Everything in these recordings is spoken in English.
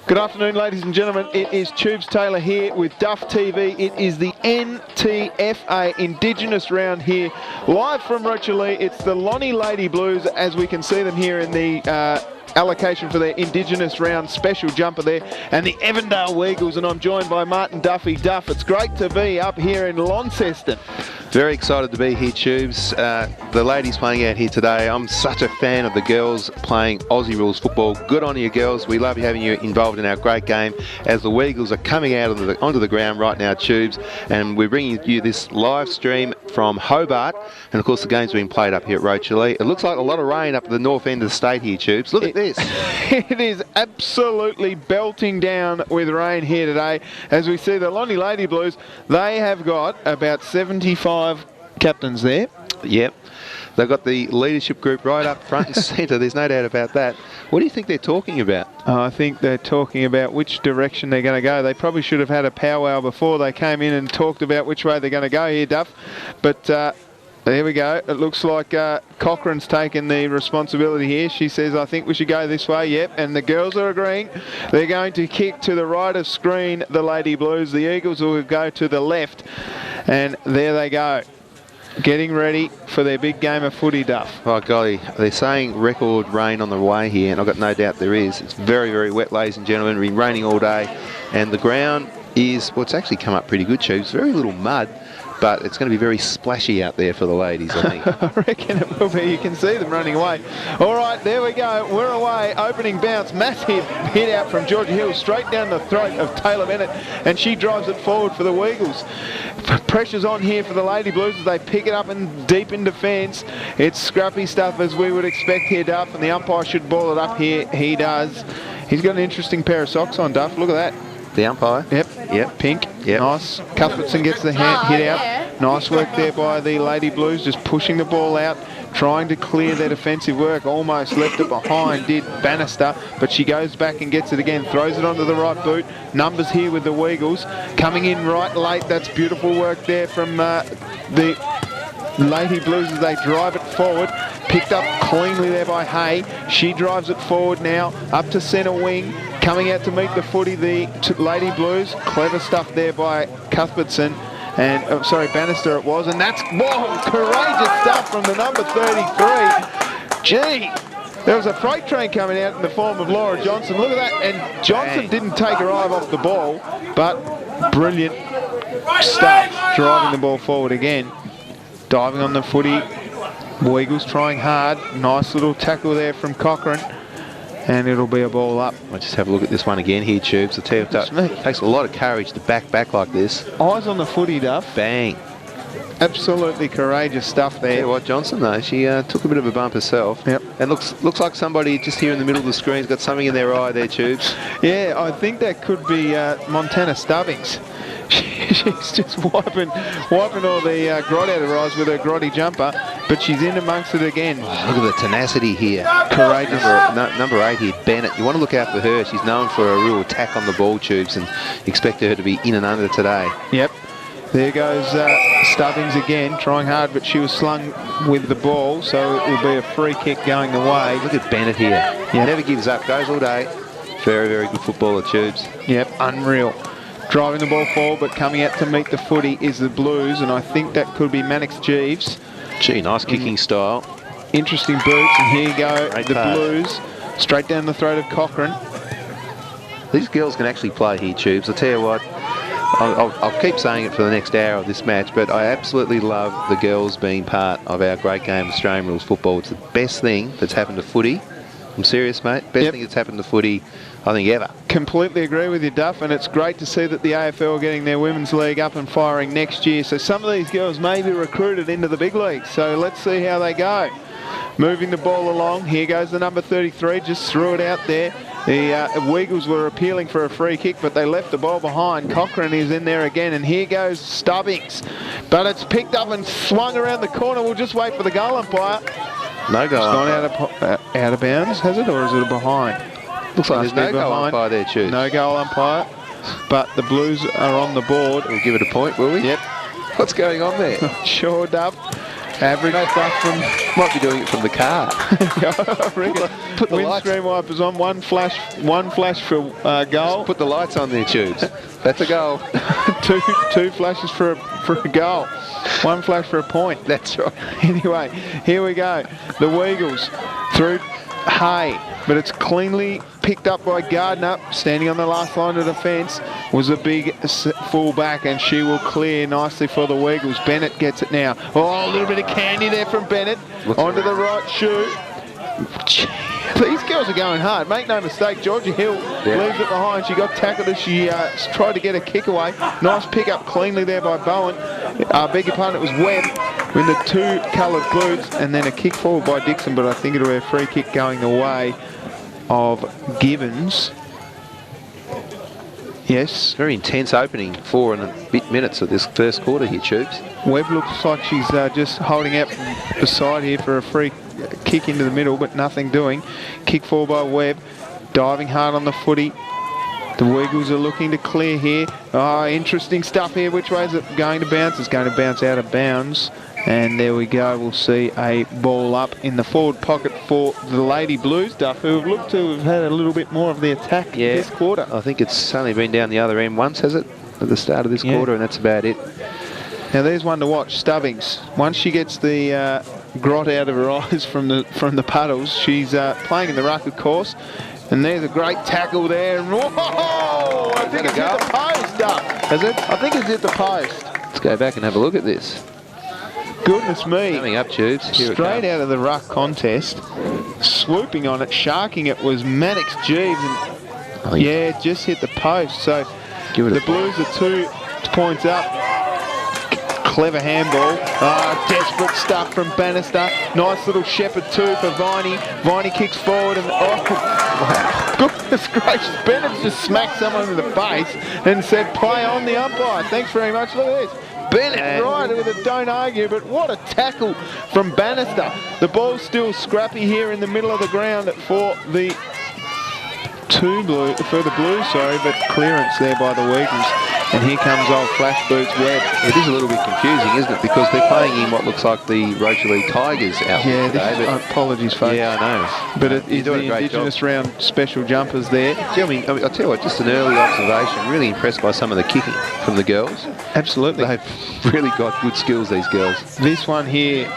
Good afternoon, ladies and gentlemen. It is Tubes Taylor here with Duff TV. It is the NTFA Indigenous round here, live from Rocherlea. It's the Lonnie Lady Blues, as we can see them here in the allocation for their Indigenous round special jumper there, and the Evandale Weagles, and I'm joined by Martin Duffy. Duff, it's great to be up here in Launceston. Very excited to be here, Tubes. The ladies playing out here today. I'm such a fan of the girls playing Aussie rules football. Good on you, girls. We love having you involved in our great game as the Weagles are coming out onto the ground right now, Tubes. And we're bringing you this live stream from Hobart. And of course, the game's being played up here at Rocherlea. It looks like a lot of rain up at the north end of the state here, Tubes. Look at this. It is absolutely belting down with rain here today. As we see the Lonnie Lady Blues, they have got about 75 captains there. Yep. They've got the leadership group right up front and centre. There's no doubt about that. What do you think they're talking about? I think they're talking about which direction they're going to go. They probably should have had a powwow before they came in and talked about which way they're going to go here, Duff. But there we go. It looks like Cochrane's taken the responsibility here. She says, I think we should go this way. Yep, and the girls are agreeing. They're going to kick to the right of screen, the Lady Blues. The Eagles will go to the left. And there they go, getting ready for their big game of footy, Duff. Oh, golly. They're saying record rain on the way here, and I've got no doubt there is. It's very, very wet, ladies and gentlemen. It's been raining all day. And the ground is, well, it's actually come up pretty good, Tubes. Very little mud. But it's going to be very splashy out there for the ladies, I think. I reckon it will be. You can see them running away. All right, there we go. We're away. Opening bounce. Massive hit out from Georgia Hill, straight down the throat of Taylor Bennett, and she drives it forward for the Weagles. Pressure's on here for the Lady Blues as they pick it up and deep in defence. It's scrappy stuff as we would expect here, Duff, and the umpire should ball it up here. He does. He's got an interesting pair of socks on, Duff. Look at that. The umpire? Yep. Pink. Yep. Nice. Cuthbertson gets the hit out. Nice work there by the Lady Blues, just pushing the ball out, trying to clear their defensive work. Almost left it behind, did Bannister, but she goes back and gets it again, throws it onto the right boot. Numbers here with the Weagles, coming in right late. That's beautiful work there from the Lady Blues as they drive it forward. Picked up cleanly there by Hay. She drives it forward now, up to centre wing. Coming out to meet the footy, the Lady Blues. Clever stuff there by Cuthbertson. And, Bannister it was. And that's, whoa, courageous stuff from the number 33. Gee, there was a freight train coming out in the form of Laura Johnson. Look at that. And Johnson didn't take her eye off the ball, but brilliant stuff. Driving the ball forward again. Diving on the footy. Weagles trying hard. Nice little tackle there from Cochrane. And it'll be a ball up. I'll just have a look at this one again here, Tubes. I tell you, it takes a lot of courage to back like this. Eyes on the footy, Duff. Bang. Absolutely courageous stuff there. Yeah, what Johnson though, she took a bit of a bump herself. Yep. And looks like somebody just here in the middle of the screen's got something in their eye there, Tubes. Yeah, I think that could be Montana Stubbings. She's just wiping all the grot out of her eyes with her grotty jumper, but she's in amongst it again. Oh, look at the tenacity here. Courageous. Number 8 here, Bennett. You want to look out for her. She's known for a real attack on the ball, Tubes, and expect her to be in and under today. Yep. There goes Stubbings again, trying hard, but she was slung with the ball, so it will be a free kick going the way. Look at Bennett here. Yep. Never gives up, goes all day. Very, very good footballer, Tubes. Yep, unreal. Driving the ball forward, but coming out to meet the footy is the Blues, and I think that could be Mannix Jeeves. Gee, nice kicking style. Interesting boots, and here you go, Great the pass. Blues, straight down the throat of Cochrane. These girls can actually play here, Tubes. I'll tell you what, I'll keep saying it for the next hour of this match, but I absolutely love the girls being part of our great game of Australian rules football. It's the best thing that's happened to footy. I'm serious, mate. Best thing that's happened to footy, I think, ever. Completely agree with you, Duff, and it's great to see that the AFL are getting their women's league up and firing next year. So some of these girls may be recruited into the big leagues. So let's see how they go. Moving the ball along. Here goes the number 33. Just threw it out there. The Weagles were appealing for a free kick, but they left the ball behind. Cochrane is in there again, and here goes Stubbings. But it's picked up and swung around the corner. We'll just wait for the goal umpire. No goal. It's gone out of bounds, has it, or is it a behind? Looks like there's no goal umpire there, Tubes. No goal umpire, but the Blues are on the board. We'll give it a point, will we? Yep. What's going on there? Sure, Duff. Average stuff from... Might be doing it from the car. Put the windscreen wipers on. One flash for goal. Put the lights on there, Tubes. That's a goal. two flashes for a goal. One flash for a point. That's right. Anyway, here we go. The Weagles through Hay, but it's cleanly picked up by Gardner. Standing on the last line of defence was a big full back, and she will clear nicely for the Weagles. Bennett gets it now. Oh, a little bit of candy there from Bennett. Onto the right shoe. These girls are going hard. Make no mistake, Georgia Hill leaves it behind. She got tackled as she tried to get a kick away. Nice pick up cleanly there by Bowen. Beg your pardon, it was Webb in the two coloured boots, and then a kick forward by Dixon, but I think it'll be a free kick going the way of Gibbons. Yes. Very intense opening, 4 and a bit minutes of this first quarter here, Tubes. Webb looks like she's just holding out beside here for a free kick into the middle, but nothing doing. Kick forward by Webb, diving hard on the footy. The Weagles are looking to clear here. Oh, interesting stuff here. Which way is it going to bounce? It's going to bounce out of bounds. And there we go. We'll see a ball up in the forward pocket for the Lady Blues, Duff, who have looked to have had a little bit more of the attack this quarter. I think it's only been down the other end once, has it, at the start of this quarter, and that's about it. Now there's one to watch, Stubbings. Once she gets the grot out of her eyes from the puddles, she's playing in the ruck, of course. And there's a great tackle there. And whoa! I think it's hit the post, Duff. Has it? I think it's hit the post. Let's go back and have a look at this. Goodness me. Coming up, Tubes. Straight out of the ruck contest, swooping on it, sharking it was Mannix Jeeves. And yeah, just hit the post. So the Blues are 2 points up. Clever handball. Desperate stuff from Bannister. Nice little shepherd too for Viney. Viney kicks forward and wow. Goodness gracious. Bennett just smacked someone in the face and said, play on the umpire. Thanks very much. Look at this. Bennett right with a don't argue, but what a tackle from Bannister. The ball's still scrappy here in the middle of the ground for the Blues, but clearance there by the Weagles. And here comes old Flash Boots Webb. It is a little bit confusing, isn't it? Because they're playing in what looks like the Rocherlea Tigers outfit today. Apologies, folks. Yeah, I know. But it is the Indigenous round special jumpers there. I mean, I'll tell you what, just an early observation. Really impressed by some of the kicking from the girls. Absolutely. They've really got good skills, these girls. This one here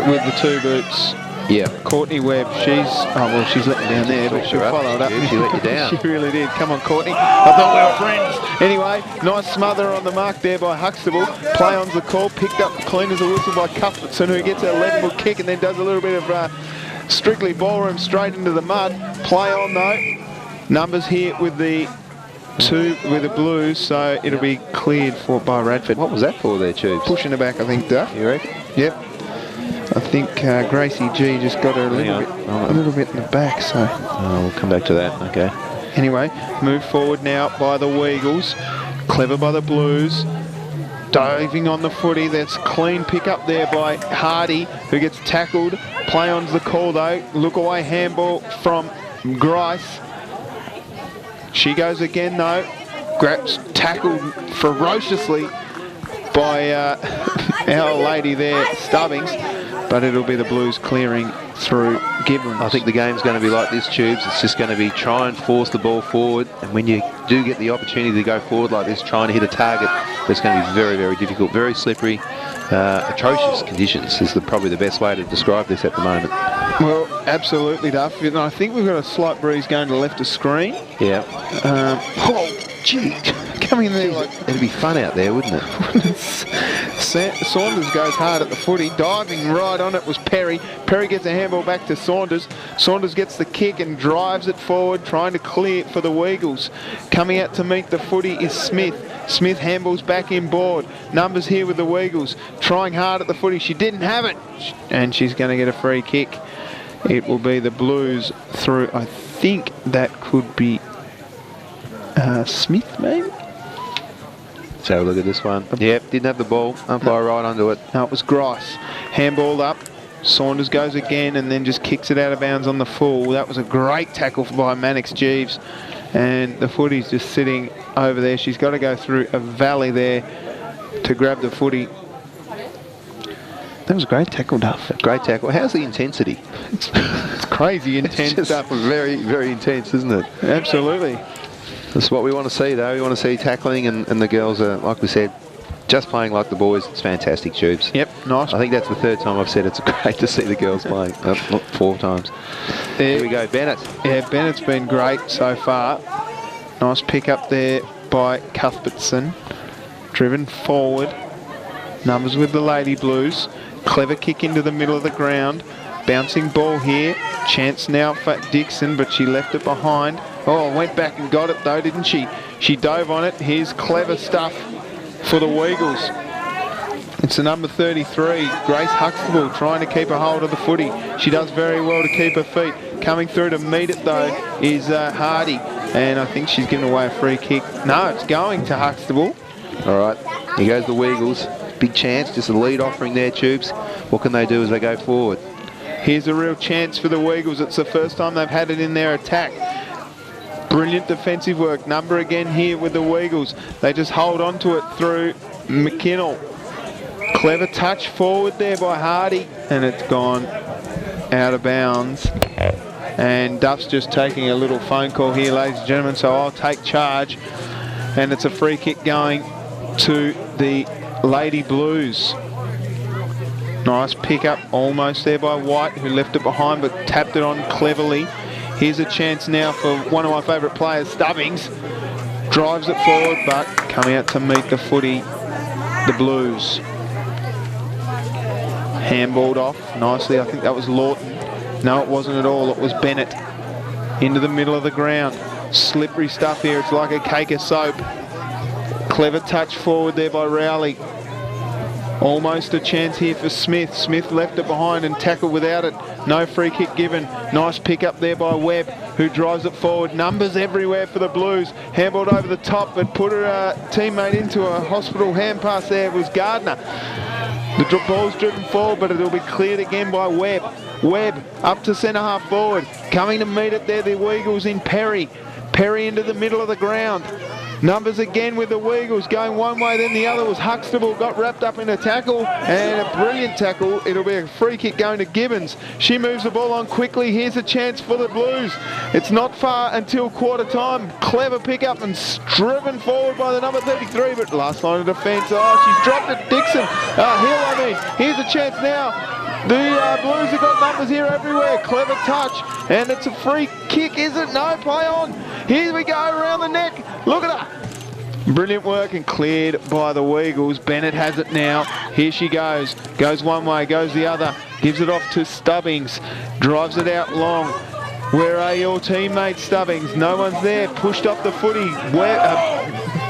with the 2 boots. Yeah. Courtney Webb, she's let me down there, but she'll follow it up. She let you down. She really did. Come on, Courtney. I thought we were friends. Anyway, nice smother on the mark there by Huxtable. Play on's the call, picked up clean as a whistle by Cuthbertson, who gets a level kick and then does a little bit of strictly ballroom straight into the mud. Play on though. Numbers here with the Blues, so it'll be cleared by Radford. What was that for there, Tubes? Pushing her back, I think, Duff. You reckon? Yep. I think Gracie G just got her a little bit in the back, so... we'll come back to that, okay. Anyway, move forward now by the Weagles. Clever by the Blues. Diving on the footy. That's clean pick up there by Hardy, who gets tackled. Play on's the call, though. Look away handball from Grice. She goes again, though. Grabs tackled ferociously by our lady there, Stubbings. But it'll be the Blues clearing through Gibbons. I think the game's going to be like this, Tubes. It's just going to be try and force the ball forward. And when you do get the opportunity to go forward like this, trying to hit a target, it's going to be very, very difficult. Very slippery, atrocious conditions is probably the best way to describe this at the moment. Well, absolutely, Duff. And I think we've got a slight breeze going to left of screen. Yeah. Gee, coming there like... It'd be fun out there, wouldn't it? Saunders goes hard at the footy. Diving right on it was Perry. Perry gets a handball back to Saunders. Saunders gets the kick and drives it forward, trying to clear it for the Weagles. Coming out to meet the footy is Smith. Smith handballs back inboard. Numbers here with the Weagles. Trying hard at the footy. She didn't have it. And she's going to get a free kick. It will be the Blues through. I think that could be Smith, maybe? Let's have a look at this one. Yep, didn't have the ball. Umpire right onto it. No, it was Grice. Handball up. Saunders goes again and then just kicks it out of bounds on the full. That was a great tackle by Mannix Jeeves. And the footy's just sitting over there. She's got to go through a valley there to grab the footy. That was a great tackle, Duff. Great tackle. How's the intensity? It's crazy intense It's stuff. very, very intense, isn't it? Absolutely. That's what we want to see, though. We want to see tackling, and the girls are, like we said, just playing like the boys. It's fantastic, Tubes. Yep, nice. I think that's the third time I've said it's great to see the girls playing. Not 4 times. Here we go, Bennett. Yeah, Bennett's been great so far. Nice pick up there by Cuthbertson. Driven forward. Numbers with the Lady Blues. Clever kick into the middle of the ground. Bouncing ball here. Chance now for Dixon, but she left it behind. Oh, went back and got it though, didn't she? She dove on it. Here's clever stuff for the Weagles. It's the number 33, Grace Huxtable, trying to keep a hold of the footy. She does very well to keep her feet. Coming through to meet it though is Hardy, and I think she's given away a free kick. No, it's going to Huxtable. All right, here goes the Weagles. Big chance, just a lead offering there, Tubes. What can they do as they go forward? Here's a real chance for the Weagles. It's the first time they've had it in their attack. Brilliant defensive work. Number again here with the Weagles. They just hold on to it through McKinnell. Clever touch forward there by Hardy, and it's gone out of bounds. And Duff's just taking a little phone call here, ladies and gentlemen, so I'll take charge. And it's a free kick going to the Lady Blues. Nice pick up almost there by White, who left it behind but tapped it on cleverly. Here's a chance now for one of my favourite players, Stubbings. Drives it forward, but coming out to meet the footy, the Blues. Handballed off nicely. I think that was Lawton. No, it wasn't at all. It was Bennett. Into the middle of the ground. Slippery stuff here. It's like a cake of soap. Clever touch forward there by Rowley. Almost a chance here for Smith. Smith left it behind and tackled without it. No free kick given. Nice pick up there by Webb, who drives it forward. Numbers everywhere for the Blues. Handballed over the top, but put her teammate into a hospital hand pass there. It was Gardner. The ball's driven forward, but it'll be cleared again by Webb. Webb up to centre half forward. Coming to meet it there, the Weagles in Perry. Perry into the middle of the ground. Numbers again with the Weagles going one way, then the other was Huxtable, got wrapped up in a tackle, and a brilliant tackle. It'll be a free kick going to Gibbons. She moves the ball on quickly. Here's a chance for the Blues. It's not far until quarter time. Clever pick up and driven forward by the number 33, but last line of defence. Oh, she's dropped it, Dixon. Hill, Here's a chance now. The Blues have got numbers here everywhere. Clever touch, and it's a free kick, is it? No, play on. Here we go, around the neck. Look at her. Brilliant work and cleared by the Weagles. Bennett has it now. Here she goes. Goes one way, goes the other. Gives it off to Stubbings. Drives it out long. Where are your teammates, Stubbings? No one's there. Pushed off the footy.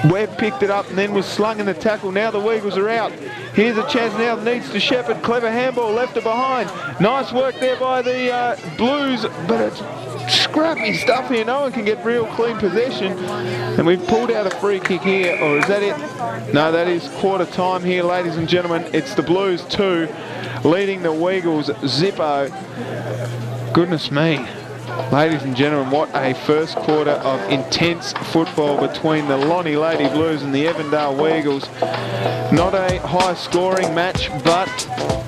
Webb picked it up and then was slung in the tackle. Now the Weagles are out. Here's a chance now. Needs to Shepherd. Clever handball. Left it behind. Nice work there by the Blues. But it's scrappy stuff here. No one can get real clean possession. And we've pulled out a free kick here. Or is that it? No, that is quarter time here, ladies and gentlemen. It's the Blues 2 leading the Weagles Zippo. Goodness me. Ladies and gentlemen, what a first quarter of intense football between the Lonnie Lady Blues and the Evandale Weagles. Not a high-scoring match, but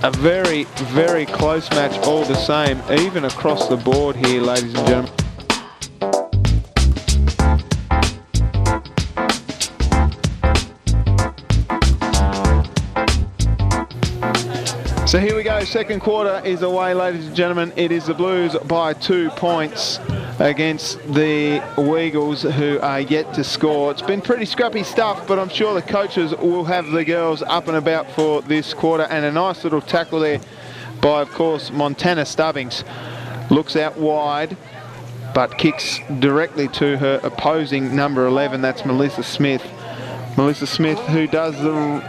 a very, very close match all the same, even across the board here, ladies and gentlemen. So here we go, second quarter is away, ladies and gentlemen. It is the Blues by 2 points against the Weagles, who are yet to score. It's been pretty scrappy stuff, but I'm sure the coaches will have the girls up and about for this quarter. And a nice little tackle there by, of course, Montana Stubbings. Looks out wide, but kicks directly to her opposing number 11. That's Melissa Smith. Melissa Smith, who does the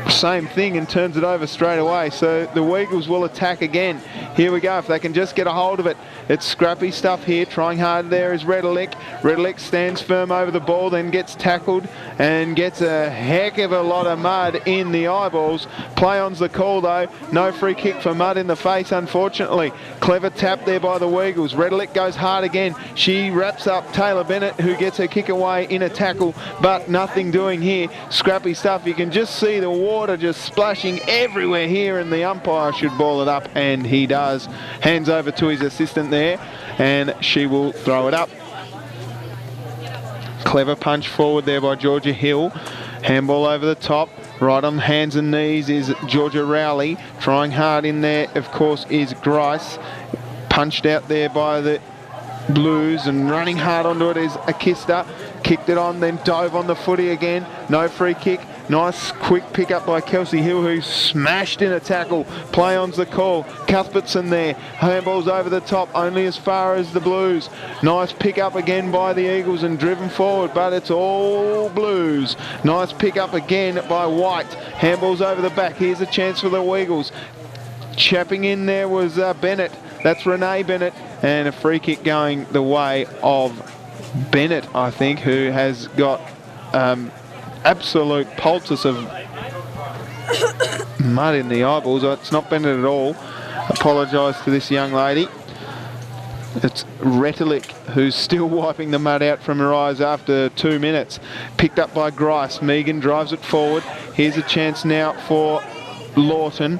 same thing and turns it over straight away. So the Weagles will attack again. Here we go. If they can just get a hold of it. It's scrappy stuff here. Trying hard there is Redelick. Redelick stands firm over the ball, then gets tackled and gets a heck of a lot of mud in the eyeballs. Play on's the call though. No free kick for mud in the face, unfortunately. Clever tap there by the Weagles. Redelick goes hard again. She wraps up Taylor Bennett, who gets her kick away in a tackle, but nothing doing here. Scrappy stuff. You can just see the water water just splashing everywhere here, and the umpire should ball it up, and he does. Hands over to his assistant there, and she will throw it up. Clever punch forward there by Georgia Hill. Handball over the top. Right on hands and knees is Georgia Rowley. Trying hard in there, of course, is Grice. Punched out there by the Blues, and running hard onto it is Akista. Kicked it on, then dove on the footy again. No free kick. Nice quick pick up by Kelsey Hill, who smashed in a tackle. Play on's the call. Cuthbertson there. Handball's over the top, only as far as the Blues. Nice pick up again by the Eagles and driven forward, but it's all Blues. Nice pick up again by White. Handball's over the back. Here's a chance for the Weagles. Chapping in there was Bennett. That's Renee Bennett, and a free kick going the way of Bennett, I think, who has got absolute poultice of mud in the eyeballs. It's not Bennett at all. Apologise to this young lady. It's Retelik who's still wiping the mud out from her eyes after 2 minutes. Picked up by Grice. Megan drives it forward. Here's a chance now for Lawton.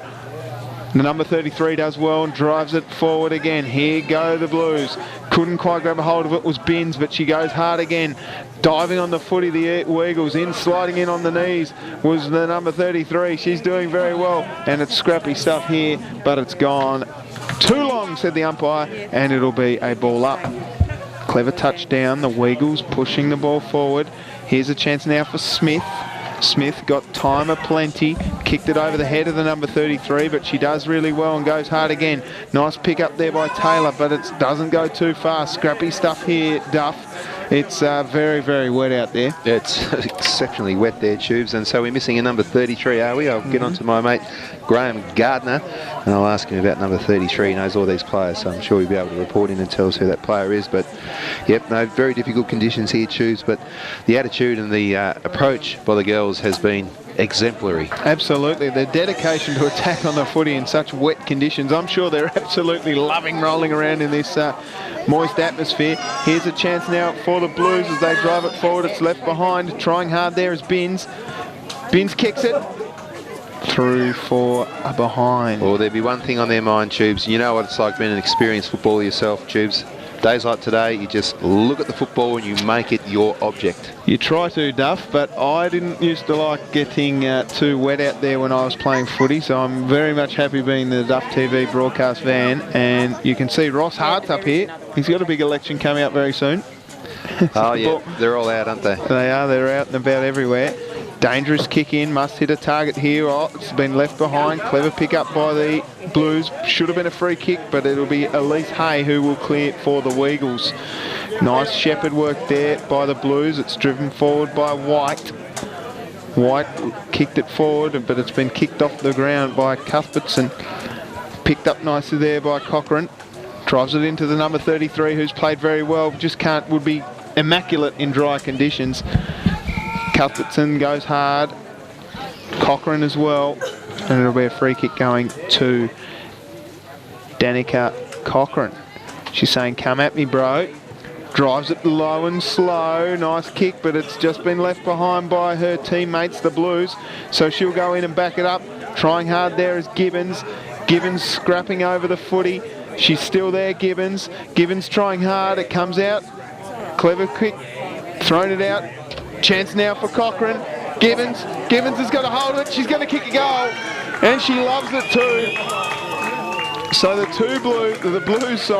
The number 33 does well and drives it forward again. Here go the Blues. Couldn't quite grab a hold of it, was Binns, but she goes hard again. Diving on the footy, the Weagles in, sliding in on the knees was the number 33. She's doing very well, and it's scrappy stuff here, but it's gone too long, said the umpire, and it'll be a ball up. Clever touchdown, the Weagles pushing the ball forward. Here's a chance now for Smith. Smith got time aplenty, kicked it over the head of the number 33, but she does really well and goes hard again. Nice pick up there by Taylor, but it doesn't go too far. Scrappy stuff here, Duff. It's very, very wet out there. It's exceptionally wet there, Tubes, and so we're missing a number 33, are we? I'll get on to my mate Graham Gardner, and I'll ask him about number 33. He knows all these players, so I'm sure he'll be able to report in and tell us who that player is. But, yep, no, very difficult conditions here, Tubes, but the attitude and the approach by the girls has been exemplary. Absolutely. The dedication to attack on the footy in such wet conditions. I'm sure they're absolutely loving rolling around in this moist atmosphere. Here's a chance now for the Blues as they drive it forward. It's left behind. Trying hard there is Binns. Binns kicks it through for a behind. Well, there'd be one thing on their mind, Tubes. You know what it's like being an experienced footballer yourself, Tubes. Days like today, you just look at the football and you make it your object. You try to, Duff, but I didn't used to like getting too wet out there when I was playing footy, so I'm very much happy being the Duff TV broadcast van. And you can see Ross Hart's up here. He's got a big election coming up very soon. Oh, yeah, they're all out, aren't they? They are. They're out and about everywhere. Dangerous kick in, must hit a target here. Oh, it's been left behind. Clever pick up by the Blues. Should have been a free kick, but it'll be Elise Hay who will clear it for the Weagles. Nice shepherd work there by the Blues. It's driven forward by White. White kicked it forward, but it's been kicked off the ground by Cuthbertson. Picked up nicely there by Cochrane. Drives it into the number 33, who's played very well. Just would be immaculate in dry conditions. Cuthbertson goes hard. Cochrane as well. And it'll be a free kick going to Danica Cochrane. She's saying, come at me, bro. Drives it low and slow. Nice kick, but it's just been left behind by her teammates, the Blues. So she'll go in and back it up. Trying hard there is Gibbons. Gibbons scrapping over the footy. She's still there, Gibbons. Gibbons trying hard. It comes out. Clever kick. Thrown it out. Chance now for Cochrane. Gibbons has got a hold of it. She's going to kick a goal. And she loves it too. So the Blues,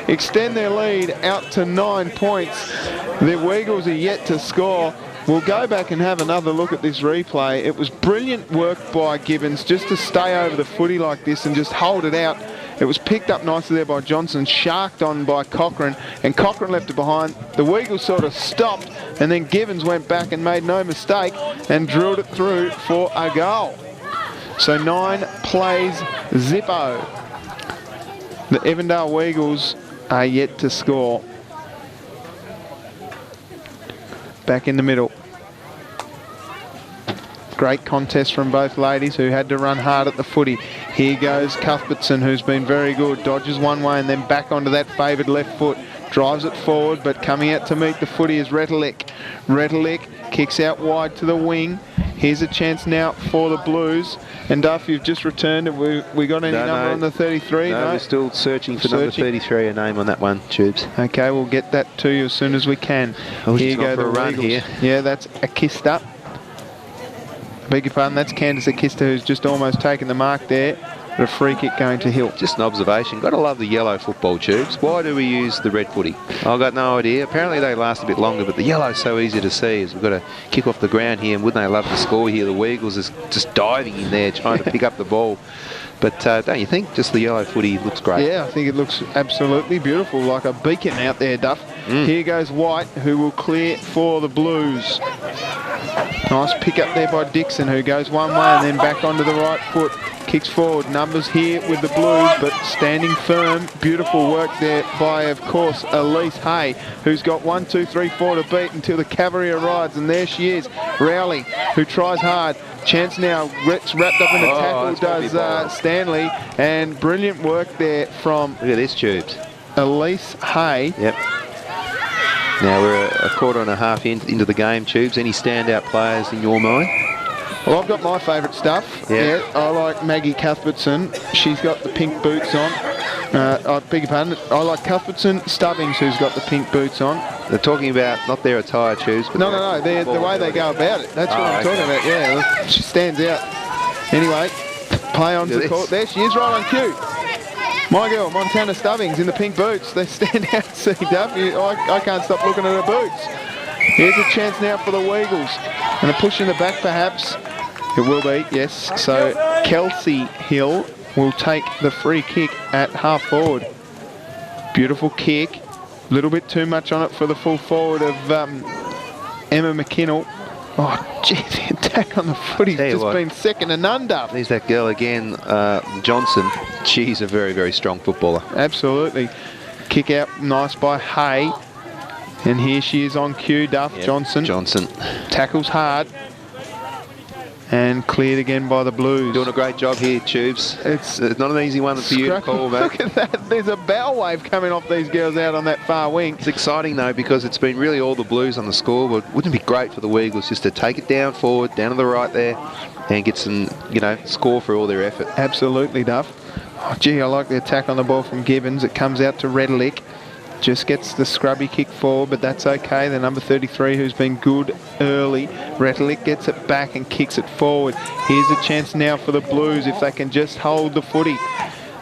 extend their lead out to 9 points. The Weagles are yet to score. We'll go back and have another look at this replay. It was brilliant work by Gibbons just to stay over the footy like this and just hold it out. It was picked up nicely there by Johnson, sharked on by Cochrane, and Cochrane left it behind. The Weagles sort of stopped, and then Gibbons went back and made no mistake and drilled it through for a goal. So 9 plays Zippo. The Evandale Weagles are yet to score. Back in the middle. Great contest from both ladies who had to run hard at the footy. Here goes Cuthbertson, who's been very good. Dodges one way and then back onto that favoured left foot. Drives it forward, but coming out to meet the footy is Retelik. Retelik kicks out wide to the wing. Here's a chance now for the Blues. And Duff, you've just returned. Have we got any number on the 33? No, we're still searching for number 33, a name on that one, Tubes. Okay, we'll get that to you as soon as we can. Oh, here you go, for a run Weagles. here. Yeah, that's Akista. Beg your pardon, that's Candice Akista, who's just almost taken the mark there. But a free kick going to Hill. Just an observation. Got to love the yellow football, Tubes. Why do we use the red footy? I've got no idea. Apparently they last a bit longer, but the yellow's so easy to see as we've got to kick off the ground here. And wouldn't they love to score here? The Weagles is just diving in there, trying to pick up the ball. But don't you think just the yellow footy looks great? Yeah, I think it looks absolutely beautiful, like a beacon out there, Duff. Here goes White, who will clear for the Blues. Nice pick up there by Dixon, who goes one way and then back onto the right foot. Kicks forward. Numbers here with the Blues, but standing firm. Beautiful work there by, of course, Elise Hay, who's got 1, 2, 3, 4 to beat until the cavalry arrives. And there she is, Rowley, who tries hard. Chance now, gets wrapped up in a tackle, does Stanley. And brilliant work there from... Look at this, Tubes. Elise Hay. Yep. Now we're a quarter and a half into the game, Tubes. Any standout players in your mind? Well, I've got my favourite stuff. Yeah, I like Maggie Cuthbertson. She's got the pink boots on. I beg your pardon. I like Cuthbertson, Stubbings, who's got the pink boots on. They're talking about not their attire, Tubes, but no. The way they go about it. That's what I'm talking about. Yeah, she stands out. Anyway, play on to the court. There she is, right on cue. My girl, Montana Stubbings, in the pink boots. They stand out, see, Duff. I can't stop looking at her boots. Here's a chance now for the Weagles. And a push in the back, perhaps. It will be, yes. So Kelsey Hill will take the free kick at half forward. Beautiful kick. A little bit too much on it for the full forward of Emma McKinnell. Oh, gee, the attack on the footy's just been second to none, Duff. There's that girl again, Johnson. She's a very, very strong footballer. Absolutely. Kick out, nice by Hay. And here she is on cue, Duff. Yep. Johnson. Tackles hard. And cleared again by the Blues. Doing a great job here, Tubes. It's not an easy one for you to call, mate. Look at that. There's a bow wave coming off these girls out on that far wing. It's exciting, though, because it's been really all the Blues on the scoreboard. Wouldn't it be great for the Weagles just to take it down forward, down to the right there, and get some, score for all their effort? Absolutely, Duff. Oh, gee, I like the attack on the ball from Gibbons. It comes out to Redlick. Just gets the scrubby kick forward, but that's okay. The number 33, who's been good early. Redlick gets it back and kicks it forward. Here's a chance now for the Blues if they can just hold the footy.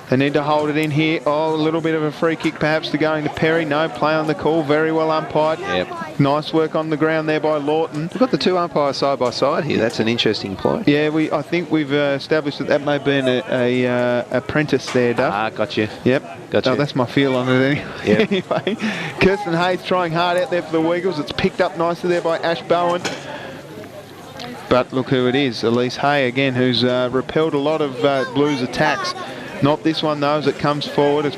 They need to hold it in here. Oh, a little bit of a free kick perhaps to going to Perry. No, play on the call. Very well umpired. Yep. Nice work on the ground there by Lawton. We've got the two umpires side by side here. That's an interesting play. Yeah, I think we've established that may be an apprentice there, Duff. Ah, gotcha. Yep. Gotcha. Oh, that's my feel on it Yep. anyway. Kirsten Hayes trying hard out there for the Weagles. It's picked up nicely there by Ash Bowen. But look who it is. Elise Hay again, who's repelled a lot of Blues attacks. Not this one, though, as it comes forward. It's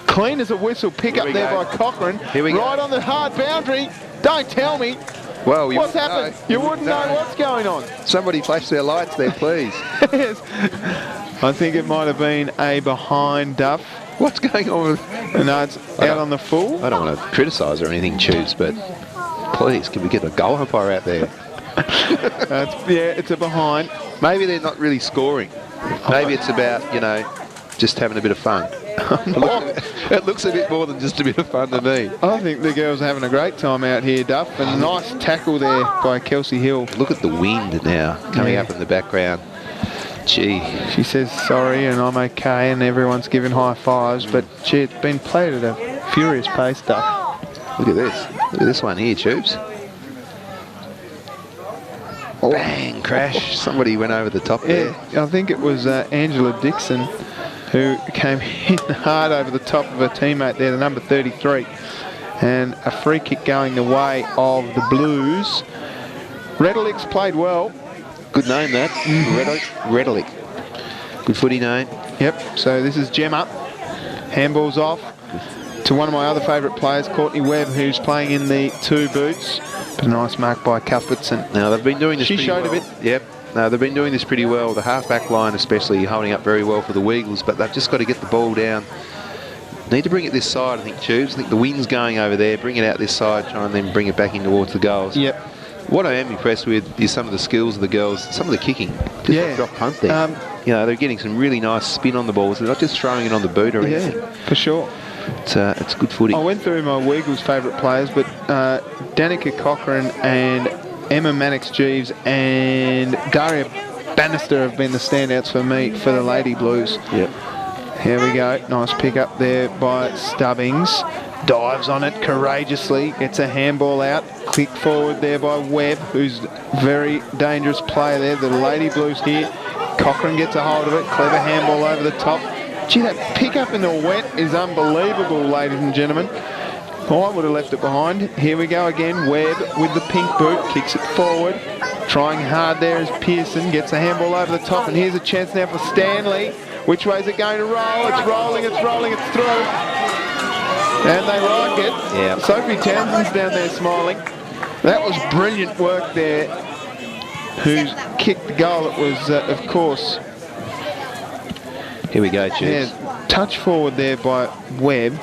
clean as a whistle. Pick up there by Cochrane. Here we go. Right on the hard boundary. Don't tell me. Well, what's happened? You wouldn't know what's going on. Somebody flash their lights there, please. Yes. I think it might have been a behind, Duff. What's going on with... No, it's out on the full. I don't want to criticise or anything, Tubes, but please, can we get a goal umpire out there? It's a behind. Maybe they're not really scoring. Maybe it's about, just having a bit of fun. It looks a bit more than just a bit of fun to me. I think the girls are having a great time out here, Duff. And nice tackle there by Kelsey Hill. Look at the wind now coming up in the background. Gee. She says sorry and I'm okay and everyone's giving high fives, but gee, it's been played at a furious pace, Duff. Look at this. Look at this one here, Tubes. Oh. Bang, crash. Somebody went over the top there. I think it was Angela Dixon who came in hard over the top of her teammate there, the number 33. And a free kick going the way of the Blues. Redlick's played well. Good name, that. Redlick. Good footy name. Yep, so this is Gemma. Handball's off to one of my other favourite players, Courtney Webb, who's playing in the two boots. But a nice mark by Cuthbertson. Now, they've been doing this pretty well. She showed a bit. Yep. No, they've been doing this pretty well. The half-back line especially holding up very well for the Weagles, but they've just got to get the ball down. Need to bring it this side, I think, Tubes. I think the wind's going over there. Bring it out this side, try and then bring it back in towards the goals. Yep. What I am impressed with is some of the skills of the girls, some of the kicking. Just that drop punt there. You know, they're getting some really nice spin on the balls. They're not just throwing it on the boot or anything. Yeah, for sure. It's good footy. I went through my Weagles favourite players, but Danica Cochrane and Emma Mannix-Jeeves and Daria Bannister have been the standouts for me for the Lady Blues. Yep. Here we go. Nice pick up there by Stubbings. Dives on it courageously. Gets a handball out. Click forward there by Webb, who's a very dangerous player there. The Lady Blues here. Cochrane gets a hold of it. Clever handball over the top. Gee, that pick up in the wet is unbelievable, ladies and gentlemen. I would have left it behind. Here we go again. Webb with the pink boot. Kicks it forward. Trying hard there is Pearson. Gets a handball over the top. And here's a chance now for Stanley. Which way is it going to roll? It's rolling, it's rolling, it's through. And they like it. Yeah. Sophie Townsend's down there smiling. That was brilliant work there. Who kicked the goal? It was, of course... Here we go, Chiefs. Yeah, touch forward there by Webb.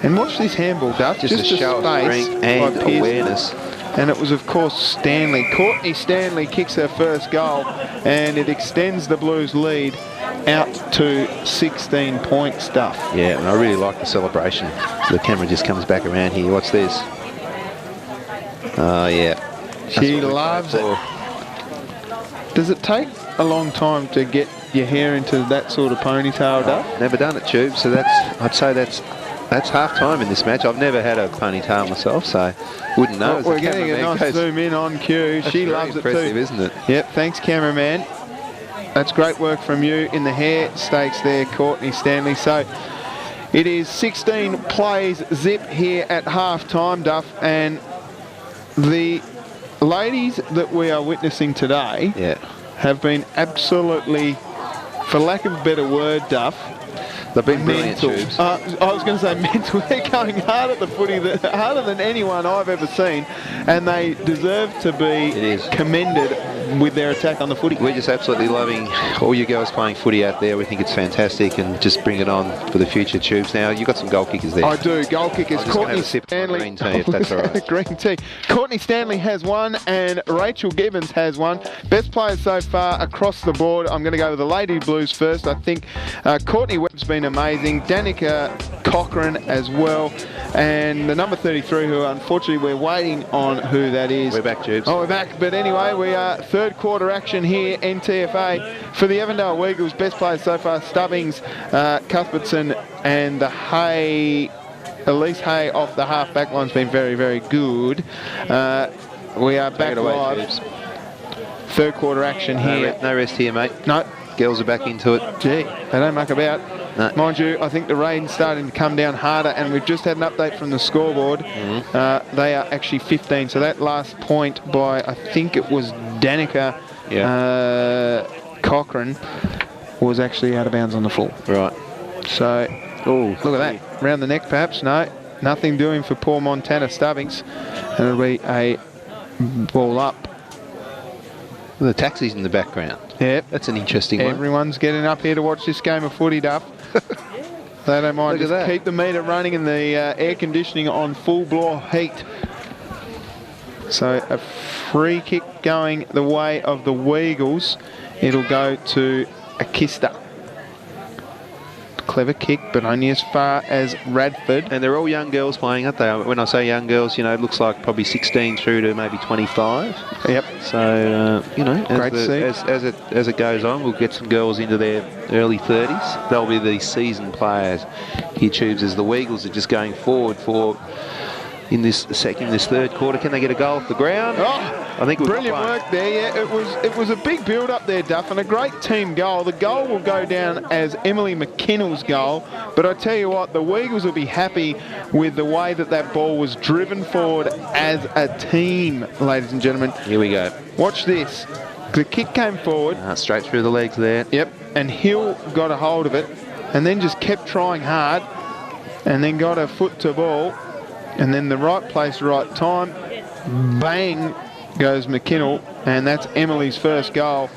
And watch this handball, Duff. Just a show of strength and awareness. And it was, of course, Stanley. Courtney Stanley kicks her first goal, and it extends the Blues' lead out to 16 points, Duff. Yeah, and I really like the celebration. The camera just comes back around here. Watch this. Oh, yeah. She loves it. Does it take a long time to get your hair into that sort of ponytail, Duff? Never done it, Tube. So I'd say that's half time in this match. I've never had a ponytail myself, so wouldn't know. Well, we're getting a nice zoom in on cue. She loves it too. Impressive, isn't it? Yep, thanks, cameraman. That's great work from you in the hair stakes there, Courtney Stanley. So it is 16 plays zip here at half time, Duff, and the ladies that we are witnessing today have been absolutely, for lack of a better word, Duff, they've been mental. Tubes. I was going to say mental. They're going hard at the footy, harder than anyone I've ever seen, and they deserve to be commended with their attack on the footy. We're just absolutely loving all you girls playing footy out there. We think it's fantastic, and just bring it on for the future, Tubes. Now, you've got some goal kickers there. I do. Goal kickers. Courtney Stanley. Green tea, if that's all right. Green tea. Courtney Stanley has one, and Rachel Gibbons has one. Best players so far across the board. I'm going to go with the Lady Blues first. I think Courtney Webb's been amazing. Danica Cochrane as well. And the number 33, who unfortunately we're waiting on who that is. We're back, Tubes. Oh, we're back. But anyway, we are third quarter action here, NTFA. For the Avondale Weagles, best players so far, Stubbings, Cuthbertson, and the Elise Hay off the half-back line's been very, very good. We are back live. Tubes. Third quarter action here. No rest here, mate. No. Girls are back into it. Gee, they don't muck about. No. Mind you, I think the rain's starting to come down harder, and we've just had an update from the scoreboard. They are actually 15, so that last point by, I think it was Danica Cochrane, was actually out of bounds on the full. Right. So, look at that. Round the neck, perhaps. No, nothing doing for poor Montana Stubbings. And it'll be a ball up. The taxi's in the background. Yep. That's an interesting one. Everyone's getting up here to watch this game of footy, Duff. They don't mind. Just keep the meter running and the air conditioning on full blow heat. So a free kick going the way of the Weagles. It'll go to Akista. Clever kick, but only as far as Radford. And they're all young girls playing, aren't they? When I say young girls, you know, it looks like probably 16 through to maybe 25. Yep. So, you know, as it goes on, we'll get some girls into their early 30s. They'll be the seasoned players here, Tubes, as the Weagles are just going forward for... In this third quarter, can they get a goal off the ground? Oh, I think brilliant work there. Yeah, it was a big build up there, Duff, and a great team goal. The goal will go down as Emily McKinnell's goal, but I tell you what, the Weagles will be happy with the way that ball was driven forward as a team, ladies and gentlemen. Here we go. Watch this. The kick came forward. Straight through the legs there. Yep, and Hill got a hold of it, and then just kept trying hard, and then got her foot to ball. And then the right place, right time, bang goes McKinnell, and that's Emily's first goal.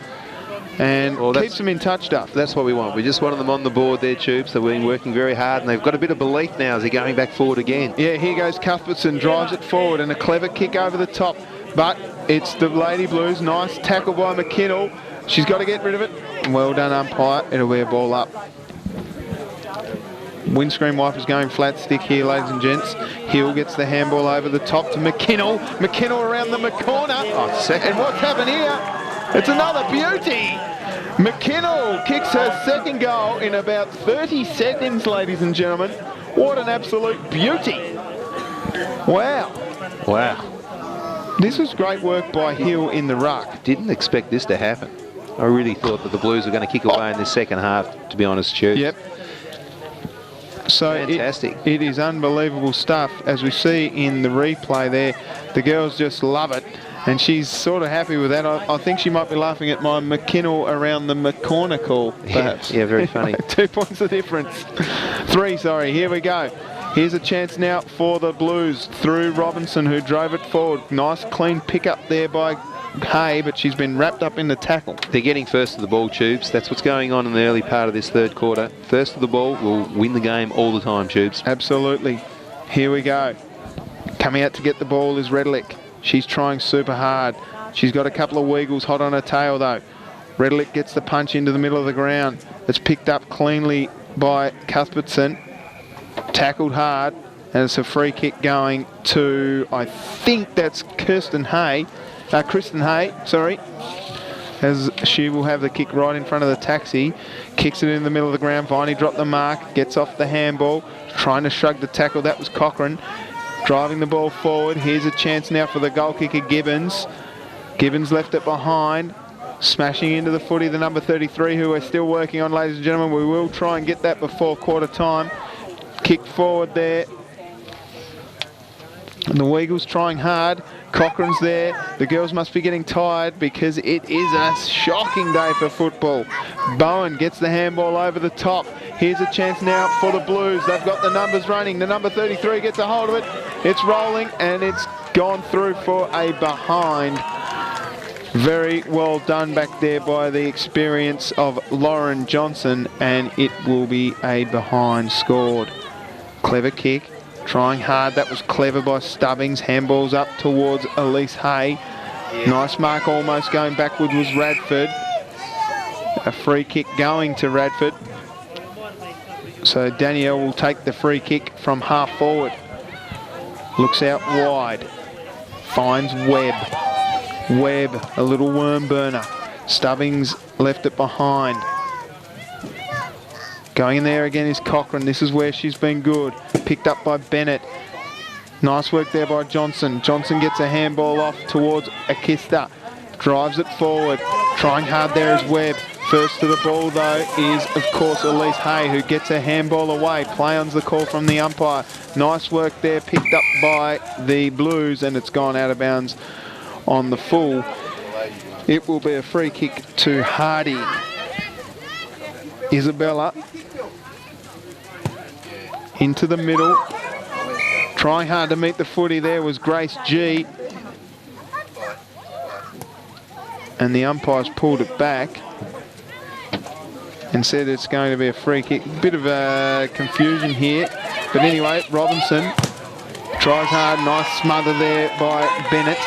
And keeps them in touch, Duff. That's what we want. We just wanted them on the board there, Tubes. They've been working very hard, and they've got a bit of belief now as they're going back forward again. Yeah, here goes Cuthbertson, drives it forward, and a clever kick over the top but it's the Lady Blues. Nice tackle by McKinnell. She's got to get rid of it. Well done, umpire. It'll be a ball up. Windscreen wipers going flat stick here, ladies and gents. Hill gets the handball over the top to McKinnell. McKinnell around the corner. And what's happened here? It's another beauty. McKinnell kicks her second goal in about 30 seconds, ladies and gentlemen. What an absolute beauty. Wow. Wow. This was great work by Hill in the ruck. Didn't expect this to happen. I really thought that the Blues were going to kick away in the second half, to be honest, Stu. Yep. So fantastic. It is unbelievable stuff. As we see in the replay there, the girls just love it. And she's sort of happy with that. I think she might be laughing at my McKinnell around the corner call, perhaps. Yeah, very funny. 2 points of difference. 3, sorry. Here we go. Here's a chance now for the Blues through Robinson, who drove it forward. Nice clean pick up there by Hay, but she's been wrapped up in the tackle. They're getting first to the ball, Tubes. That's what's going on in the early part of this third quarter. First to the ball will win the game all the time, Tubes. Absolutely. Here we go. Coming out to get the ball is Redlick. She's trying super hard. She's got a couple of Weagles hot on her tail, though. Redlick gets the punch into the middle of the ground. It's picked up cleanly by Cuthbertson. Tackled hard. And it's a free kick going to, I think that's Kristen Hay, sorry. As she will have the kick right in front of the taxi. Kicks it in the middle of the ground. Viney dropped the mark. Gets off the handball. Trying to shrug the tackle. That was Cochran. Driving the ball forward. Here's a chance now for the goal kicker, Gibbons. Gibbons left it behind. Smashing into the footy, the number 33, who we're still working on, ladies and gentlemen. We will try and get that before quarter time. Kick forward there. And the Weagles trying hard. Cochran's there. The girls must be getting tired because it is a shocking day for football. Bowen gets the handball over the top. Here's a chance now for the Blues. They've got the numbers running. The number 33 gets a hold of it. It's rolling and it's gone through for a behind. Very well done back there by the experience of Lauren Johnson, and it will be a behind scored. Clever kick. Trying hard. That was clever by Stubbings. Handballs up towards Elise Hay. Nice mark, almost going backward was Radford. A free kick going to Radford. So Danielle will take the free kick from half forward. Looks out wide. Finds Webb. Webb, a little worm burner. Stubbings left it behind. Going in there again is Cochran. This is where she's been good. Picked up by Bennett. Nice work there by Johnson. Johnson gets a handball off towards Akista. Drives it forward. Trying hard there is Webb. First to the ball, though, is, of course, Elise Hay, who gets a handball away. Play on's the call from the umpire. Nice work there, picked up by the Blues, and it's gone out of bounds on the full. It will be a free kick to Hardy. Isabella into the middle. Trying hard to meet the footy there was Grace G. And the umpires pulled it back and said it's going to be a free kick. Bit of a confusion here. But anyway, Robinson tries hard. Nice smother there by Bennett.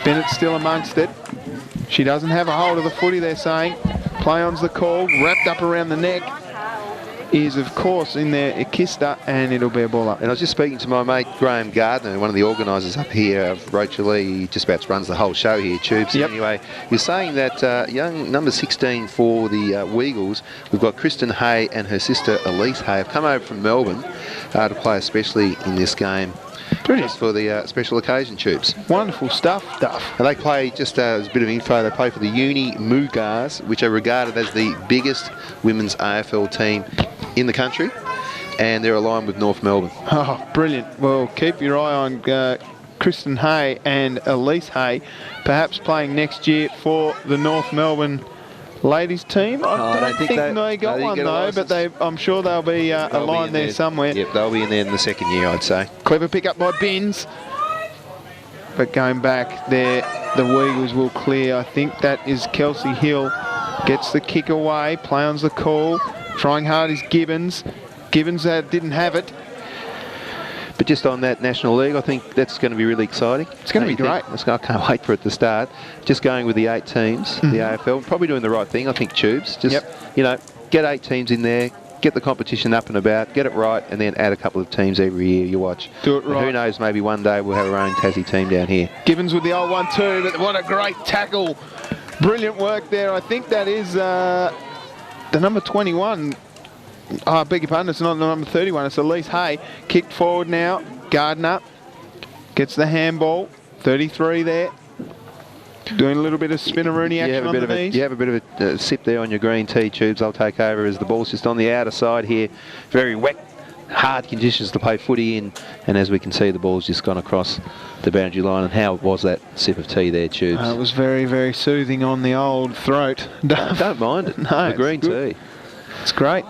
Bennett still amongst it. She doesn't have a hold of the footy, they're saying. Play on's the call. Wrapped up around the neck is, of course, in there Akista, and it'll be a ball up. And I was just speaking to my mate Graham Gardner, one of the organisers up here of Rocherlea. He just about runs the whole show here, Tubes. Yep. Anyway, you're saying that young number 16 for the Weagles, we've got Kristen Hay and her sister Elise Hay, have come over from Melbourne to play especially in this game. Just for the special occasion, Tubes. Wonderful stuff. And they play, just as a bit of info, they play for the Uni Moogars, which are regarded as the biggest women's AFL team in the country, and they're aligned with North Melbourne. Oh, brilliant. Well, keep your eye on Kristen Hay and Elise Hay, perhaps playing next year for the North Melbourne ladies team. I don't think they got one though, but I'm sure they'll be aligned there somewhere. Yep, they'll be in there in the second year, I'd say. Clever pick up by Binns. But going back there, the Weagles will clear. I think that is Kelsey Hill. Gets the kick away. Play on's the call. Trying hard is Gibbons. Gibbons didn't have it. But just on that National League, I think that's going to be really exciting. It's going to be great. I can't wait for it to start. Just going with the 8 teams, the AFL, probably doing the right thing, I think, Tubes. Just, you know, get 8 teams in there, get the competition up and about, get it right, and then add a couple of teams every year you watch. Do it right. And who knows, maybe one day we'll have our own Tassie team down here. Gibbons with the old 1-2, but what a great tackle. Brilliant work there. I think that is the number 21. Oh, I beg your pardon, it's not the number 31, it's Elise Hay. Kicked forward now. Gardner gets the handball. 33 there. Doing a little bit of spinneroony action on the knees. You have a bit of a sip there on your green tea, Tubes. I'll take over as the ball's just on the outer side here. Very wet, hard conditions to play footy in. And as we can see, the ball's just gone across the boundary line. And how was that sip of tea there, Tubes? It was very, very soothing on the old throat. Don't mind it. No, the green tea. It's great.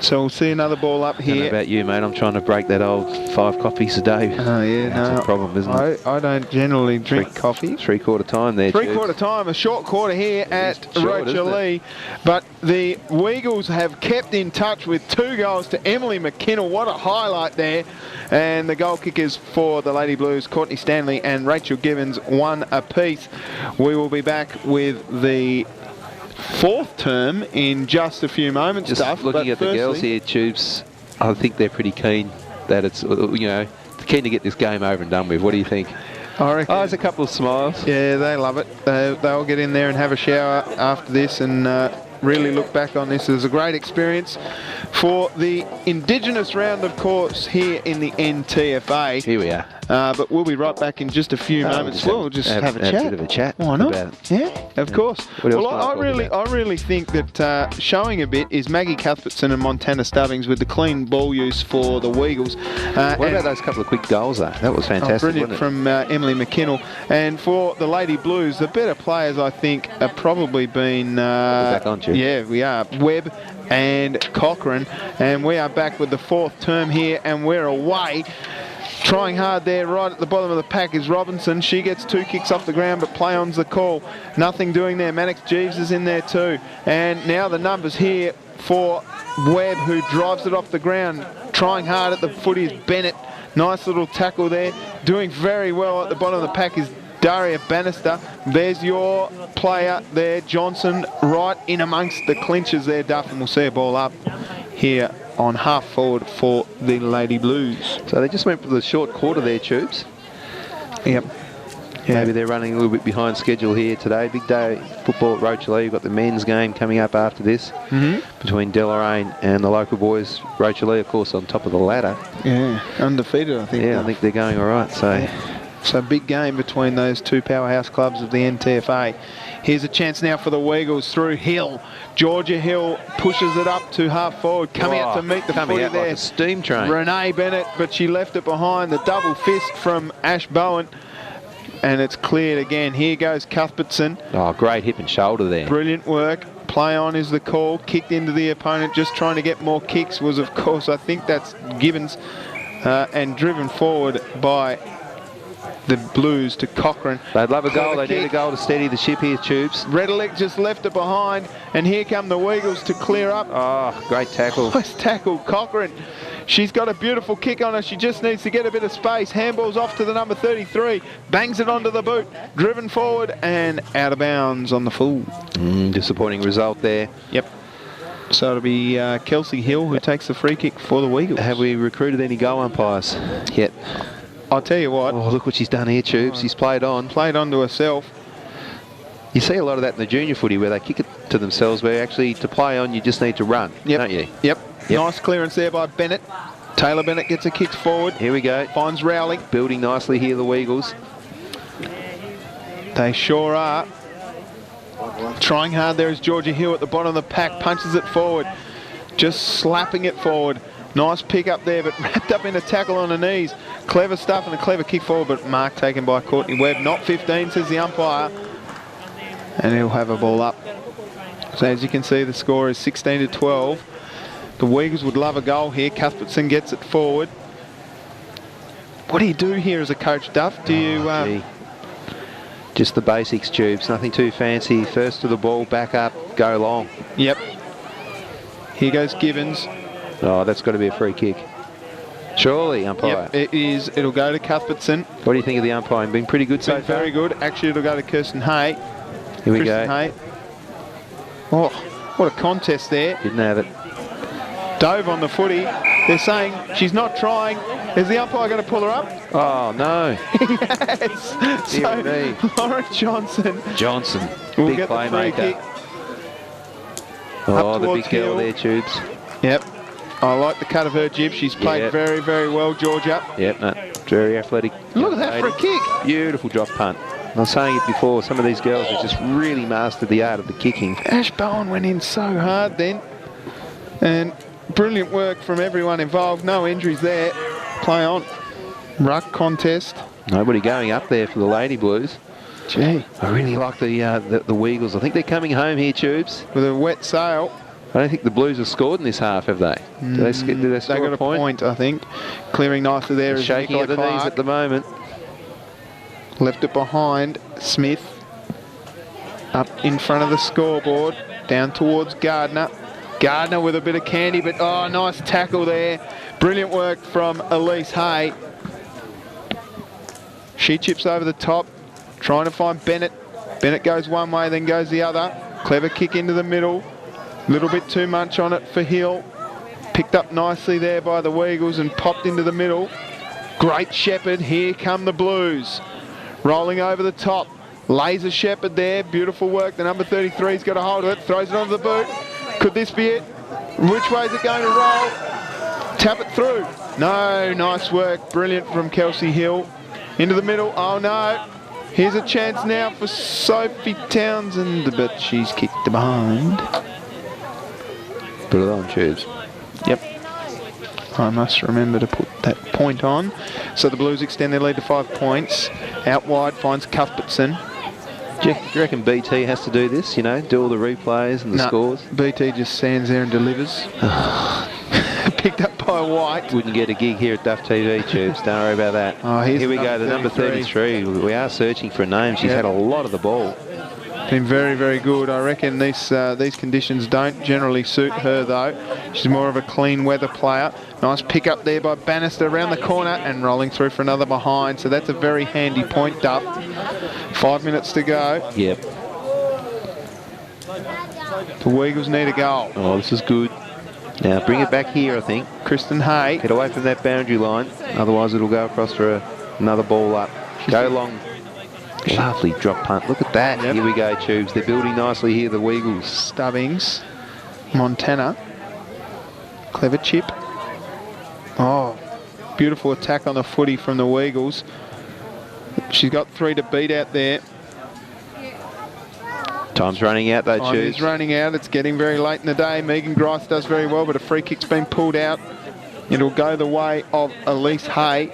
So we'll see another ball up here. I don't know about you, mate. I'm trying to break that old 5 coffees a day. Oh, yeah, That's a problem, isn't it? I don't generally drink coffee. 3/4 time there, Three-quarter time, a short quarter here at Rocherlea. But the Weagles have kept in touch with 2 goals to Emily McKinnell. What a highlight there. And the goal kickers for the Lady Blues, Courtney Stanley and Rachel Gibbons, 1 apiece. We will be back with the 4th term in just a few moments. Just looking at the girls here, Tubes, I think they're pretty keen that it's, you know, keen to get this game over and done with. What do you think? I reckon. Oh, there's a couple of smiles. Yeah, they love it. They'll get in there and have a shower after this and really look back on this as a great experience for the Indigenous round, of course, here in the NTFA. Here we are. But we'll be right back in just a few moments. We'll just have a chat. A bit of a chat. Why not? About it. Yeah, of course. Well, I really think that showing a bit is Maggie Cuthbertson and Montana Stubbings with the clean ball use for the Weagles. What about those couple of quick goals, though? That was fantastic, brilliant wasn't it? from Emily McKinnell. And for the Lady Blues, the better players, I think, have probably been... We're back on you. Yeah, we are. Webb and Cochrane. And we are back with the 4th term here, and we're away. Trying hard there, right at the bottom of the pack is Robinson. She gets 2 kicks off the ground, but play on's the call. Nothing doing there. Mannix Jeeves is in there too. And now the numbers here for Webb, who drives it off the ground. Trying hard at the footy is Bennett. Nice little tackle there. Doing very well at the bottom of the pack is Daria Bannister. There's your player there, Johnson, right in amongst the clinchers there, Duff, and we'll see a ball up here on half forward for the Lady Blues. So they just went for the short quarter there, Tubes. Yep. Yeah. Maybe they're running a little bit behind schedule here today. Big day football at Rocherlea. You've got the men's game coming up after this between Deloraine and the local boys. Rocherlea, of course, on top of the ladder. Yeah, undefeated, I think. Yeah, I think they're going all right. So big game between those 2 powerhouse clubs of the NTFA. Here's a chance now for the Weagles through Hill. Georgia Hill pushes it up to half forward. Coming out to meet the footy there. Like a steam train. Renee Bennett, but she left it behind. The double fist from Ash Bowen. And it's cleared again. Here goes Cuthbertson. Oh, great hip and shoulder there. Brilliant work. Play on is the call. Kicked into the opponent. Just trying to get more kicks was, of course, I think that's Gibbons. And driven forward by the Blues to Cochrane. They'd love a goal. They need a goal to steady the ship here, Tubes. Redelick just left it behind, and here come the Weagles to clear up. Oh, great tackle. Nice tackle, Cochrane. She's got a beautiful kick on her. She just needs to get a bit of space. Handball's off to the number 33. Bangs it onto the boot. Driven forward and out of bounds on the full. Disappointing result there. Yep. So it'll be Kelsey Hill who takes the free kick for the Weagles. Have we recruited any goal umpires yet? I'll tell you what. Oh, look what she's done here, Tubes. She's played on. Played on to herself. You see a lot of that in the junior footy where they kick it to themselves, where actually to play on you just need to run, don't you? Yep. Nice clearance there by Bennett. Taylor Bennett gets a kick forward. Here we go. Finds Rowley. Building nicely here, the Weagles. They sure are. Trying hard there is Georgia Hill at the bottom of the pack. Punches it forward. Just slapping it forward. Nice pick up there, but wrapped up in a tackle on the knees. Clever stuff and a clever kick forward, but mark taken by Courtney Webb. Not 15, says the umpire. And he'll have a ball up. So as you can see, the score is 16-12. The Weagles would love a goal here. Cuthbertson gets it forward. What do you do here as a coach, Duff? Do you... Just the basics, Tubes. Nothing too fancy. First to the ball, back up, go long. Yep. Here goes Gibbons. Oh, that's got to be a free kick. Surely, umpire. Yep, it is. It'll go to Cuthbertson. What do you think of the umpiring? Been pretty good so far? Very good. Actually, it'll go to Kirsten Hay. Here we go. Hay. Oh, what a contest there. Didn't have it. Dove on the footy. They're saying she's not trying. Is the umpire going to pull her up? Oh, no. Yes. So, Lauren Johnson will big get the free playmaker. kick. Oh, the big girl there, Tubes. Yep. I like the cut of her jib. She's played very, very well, Georgia. Yep, no, very athletic. Look at that for a kick. Beautiful drop punt. I was saying it before, some of these girls have just really mastered the art of the kicking. Ash Bowen went in so hard then. And brilliant work from everyone involved. No injuries there. Play on. Ruck contest. Nobody going up there for the Lady Blues. Gee. I really like the Weagles. I think they're coming home here, Tubes. With a wet sail. I don't think the Blues have scored in this half, have they? Did they score they got a point? I think. Clearing nicely there is shaking at the knees at the moment. Left it behind. Smith. Up in front of the scoreboard. Down towards Gardner. Gardner with a bit of candy, but nice tackle there. Brilliant work from Elise Hay. She chips over the top. Trying to find Bennett. Bennett goes one way, then goes the other. Clever kick into the middle. Little bit too much on it for Hill. Picked up nicely there by the Weagles and popped into the middle. Great Shepherd. Here come the Blues. Rolling over the top. Laser Shepherd there. Beautiful work. The number 33's got a hold of it. Throws it onto the boot. Could this be it? Which way is it going to roll? Tap it through. No. Nice work. Brilliant from Kelsey Hill. Into the middle. Oh, no. Here's a chance now for Sophie Townsend, but she's kicked behind. Put it on, Tubes. Yep. I must remember to put that point on. So the Blues extend their lead to 5 points. Out wide finds Cuthbertson. Do you reckon BT has to do this, do all the replays and the scores? BT just stands there and delivers. Picked up by White. Wouldn't get a gig here at Duff TV, Tubes. Don't worry about that. Oh, here we go, the number 33. We are searching for a name. She's had a lot of the ball. Been very, very good. I reckon these conditions don't generally suit her, though. She's more of a clean weather player. Nice pick up there by Bannister around the corner and rolling through for another behind. So that's a very handy point, Duff. 5 minutes to go. Yep. The Weagles need a goal. Oh, this is good. Now bring it back here, I think. Kristen Hay. Get away from that boundary line. Otherwise it'll go across for another ball up. Go long. Lovely drop punt. Look at that. Yep. Here we go, Tubes. They're building nicely here, the Weagles. Stubbings. Montana. Clever chip. Oh, beautiful attack on the footy from the Weagles. She's got 3 to beat out there. Time's running out, though, Time Tubes. is running out. It's getting very late in the day. Megan Grice does very well, but a free kick's been pulled out. It'll go the way of Elise Hay.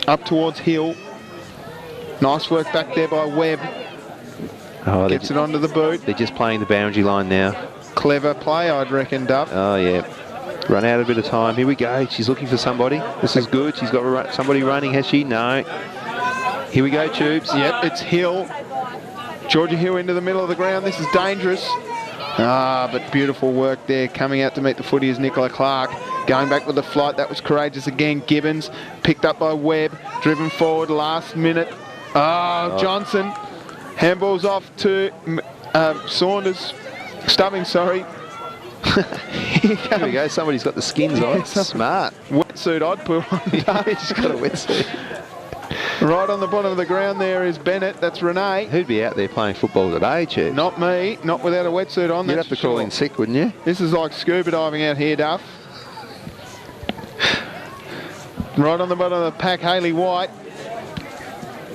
Up towards Hill. Nice work back there by Webb. Oh, gets it onto the boot. They're just playing the boundary line now. Clever play, I'd reckon, Duff. Oh, yeah. Run out a bit of time. Here we go. She's looking for somebody. This is good. She's got somebody running, has she? No. Here we go, Tubes. Yep, it's Hill. Georgia Hill into the middle of the ground. This is dangerous. But beautiful work there. Coming out to meet the footy is Nicola Clark. Going back with the flight. That was courageous again. Gibbons picked up by Webb. Driven forward last minute. Johnson. Handball's off to Saunders. Stubbing, sorry. Here we go. Somebody's got the skins on. Smart. Wetsuit I'd put on. He's got a wetsuit. Right on the bottom of the ground there is Bennett. That's Renee. Who'd be out there playing football today, Chad? Not me. Not without a wetsuit on. You'd have to call in sick, wouldn't you? This is like scuba diving out here, Duff. Right on the bottom of the pack, Hayley White.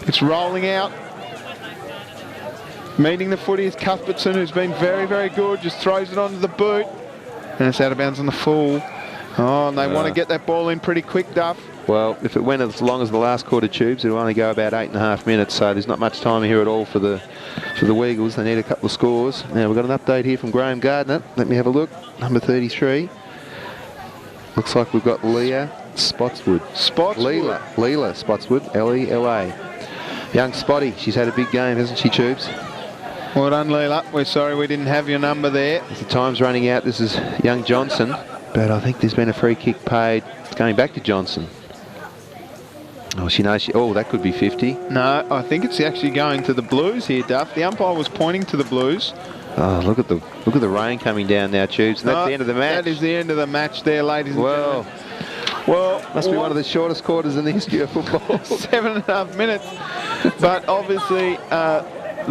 It's rolling out. Meeting the footy is Cuthbertson, who's been very, very good. Just throws it onto the boot. And it's out of bounds on the full. Oh, and they want to get that ball in pretty quick, Duff. Well, if it went as long as the last quarter, Tubes, it'll only go about 8.5 minutes, so there's not much time here at all for the Weagles. They need a couple of scores. Now, we've got an update here from Graham Gardner. Let me have a look. Number 33. Looks like we've got Leah Spotswood. Leela Spotswood, L-E-L-A. Young Spotty, she's had a big game, hasn't she, Tubes? Well done, Leela. We're sorry we didn't have your number there. As the time's running out, this is young Johnson. But I think there's been a free kick paid. It's going back to Johnson. Oh, she knows. Oh, that could be 50. No, I think it's actually going to the Blues here, Duff. The umpire was pointing to the Blues. Oh, look at the rain coming down now, Tubes. And that's the end of the match. That is the end of the match there, ladies and gentlemen. Well, must be one of the shortest quarters in the history of football. 7.5 minutes. But obviously,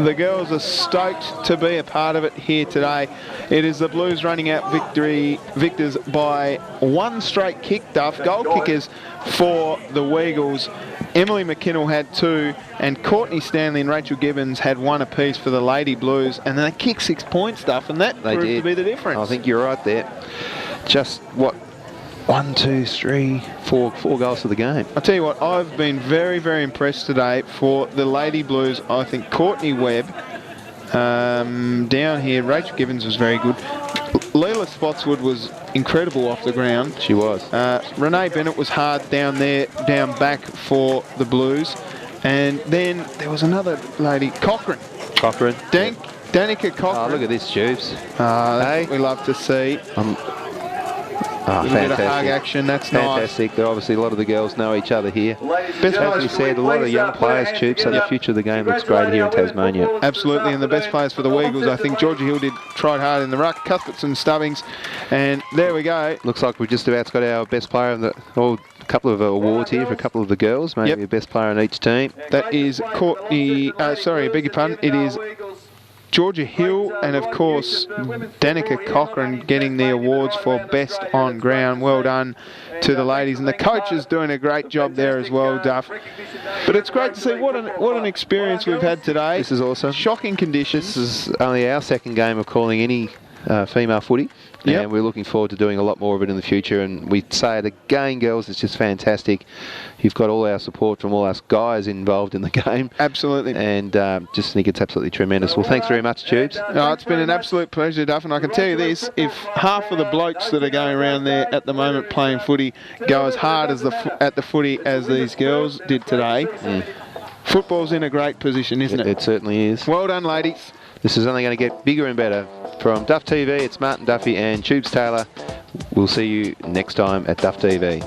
the girls are stoked to be a part of it here today. It is the Blues running out victors by one straight kick, Duff. Goal kickers for the Weagles. Emily McKinnell had 2, and Courtney Stanley and Rachel Gibbons had 1 apiece for the Lady Blues, and they kicked 6 points, Duff, and that proved to be the difference. I think you're right there. Just, what, 1, 2, 3, 4 goals for the game. I'll tell you what, I've been very, very impressed today for the Lady Blues. I think Courtney Webb, down here, Rachel Gibbons was very good. Leela Spotswood was incredible off the ground. She was. Renee Bennett was hard down there, down back for the Blues. And then there was another lady, Cochrane. Danica Cochrane. Oh, look at this, Tubes. That's what we love to see. A little bit of hug action, that's fantastic. Nice. Obviously, a lot of the girls know each other here. As we said, a lot of young players, Tubes, so the future of the game looks great here in Tasmania. Absolutely, and the best players for the Weagles, I think Georgia Hill tried hard in the ruck, Cuthbertson, Stubbings, and there we go. Looks like we've just about got our best player in the... a couple of awards here for a couple of the girls, maybe a best player on each team. That is Courtney, sorry, I beg your pardon, it is Georgia Hill and, of course, Danica Cochrane getting the awards for best on ground. Well done to the ladies. And the coach is doing a great job there as well, Duff. But it's great to see what an experience we've had today. This is awesome. Shocking conditions. This is only our second game of calling any female footy. And we're looking forward to doing a lot more of it in the future. And we say it again, girls, it's just fantastic. You've got all our support from all us guys involved in the game. Absolutely. And just think it's absolutely tremendous. Well, thanks very much, Tubes. No, it's been an absolute pleasure, Duff. And I can tell you this, if half of the blokes that are going around there at the moment playing footy go as hard as at the footy as these girls did today, football's in a great position, isn't it? It certainly is. Well done, ladies. This is only going to get bigger and better. From Duff TV, it's Martin Duffy and Tubes Taylor. We'll see you next time at Duff TV.